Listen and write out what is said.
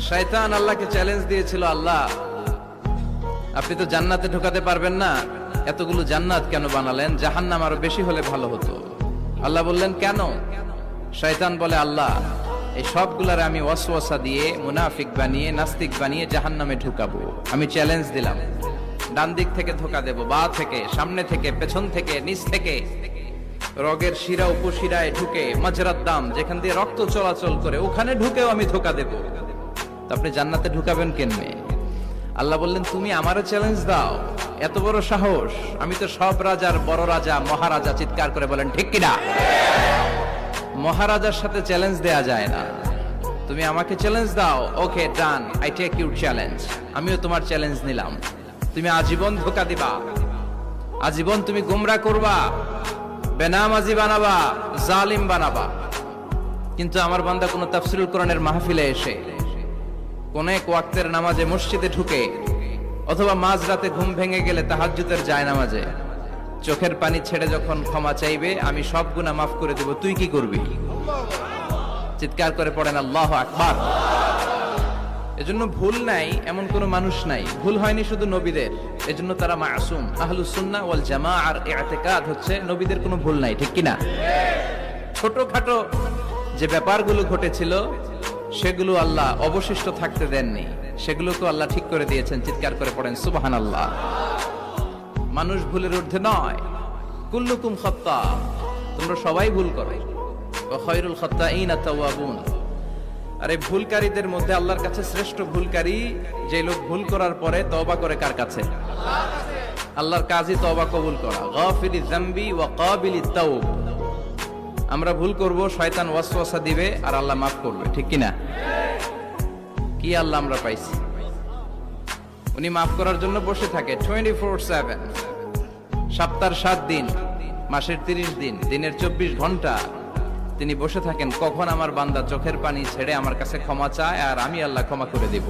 শয়তান আল্লাহকে চ্যালেঞ্জ দিয়েছিল, আল্লাহ আপনি তো জান্নাতে ঢোকাতে পারবেন না, এতগুলো জান্নাত কেন বানালেন? জাহান্নাম আরো বেশি হলে ভালো হতো। আল্লাহ বললেন কেন? শয়তান বলে, আল্লাহ এই সবগুলার আমি ওয়াসওয়াসা দিয়ে মুনাফিক বানিয়ে নাস্তিক বানিয়ে জাহান্নামে ঢুকাবো। আমি চ্যালেঞ্জ দিলাম, ডান দিক থেকে ধোকা দেব, বা থেকে, সামনে থেকে, পেছন থেকে, নিচ থেকে, রগের শিরা উপশিরায় ঢুকে, মাজরাত দাম যেখান দিয়ে রক্ত চলাচল করে ওখানে ঢুকেও আমি ধোকা দেব। তো আপনি জান্নাতে ঢুকাবেন কেমনে? আল্লাহ বললেন, তুমি আমারও চ্যালেঞ্জ দাও, এত বড় সাহস? আমি তো সব রাজার বড় রাজা, মহারাজা। চিৎকার করে বলেন ঠিক কিনা? মহারাজার সাথে চ্যালেঞ্জ দেয়া যায় না। তুমি আমাকে চ্যালেঞ্জ দাও, ওকে ডান, আই টেক ইউর চ্যালেঞ্জ। আমিও তোমার চ্যালেঞ্জ নিলাম। তুমি আজীবন ধোকা দিবা, আজীবন তুমি গুমরা করবা, বেনামাজি বানাবা, জালিম বানাবা। কিন্তু আমার বান্দা কোন তাফসীরুল কোরআনের মাহফিলে এসে, কোন এক ওয়াক্তের নামাজে মসজিদে ঢুকে, অথবা মাঝরাতে ঘুম ভেঙে গেলে তাহাজ্জুদের জায়নামাজে চোখের পানি ছেড়ে যখন ক্ষমা চাইবে, আমি সব গুনাহ মাফ করে দেব, তুই কি করবি? চিৎকার করে পড়েন আল্লাহু আকবার। এজন্য ভুল নাই এমন কোন মানুষ নাই, ভুল হয়নি শুধু নবীদের, এজন্য তারা মাসুম। আহলুস সুন্নাহ ওয়াল জামাআর ইতিকাদ হচ্ছে নবীদের কোনো ভুল নাই, ঠিক কিনা? ছোটখাটো যে ব্যাপারগুলো ঘটেছিল সেগুলো আল্লাহ অবশিষ্ট থাকতে দেননি, সেগুলোকে আল্লাহ ঠিক করে দিয়েছেন। চিৎকার করে পড়েন সুবহানাল্লাহ। মানুষ ভুলের ঊর্ধ্বে নয়। কুল্লুকুম খাত্তা, তোমরা সবাই ভুল করো। ওয়া খায়রুল খাত্তাইনা তাওয়াবুন। আর এই ভুলকারীদের মধ্যে আল্লাহর কাছে শ্রেষ্ঠ ভুলকারী যে লোক ভুল করার পরে তওবা করে। কার কাছে? আল্লাহর কাছে। আল্লাহর কাজই তওবা কবুল করা। গাফিরিয যামবি ওয়া কাবিলিত তাওব। আমরা ভুল করব, শয়তান ওয়াসওয়াসা দিবে, আর আল্লাহ মাফ করবে, ঠিক কিনা? কি আল্লাহ আমরা পাইছি? উনি মাফ করার জন্য বসে থাকে 24/7, সপ্তাহের 7 দিন, মাসের 30 দিন, দিনের 24 ঘন্টা তিনি বসে থাকেন, কখন আমার বান্দা চোখের পানি ছেড়ে আমার কাছে ক্ষমা চায় আর আমি আল্লাহ ক্ষমা করে দেব।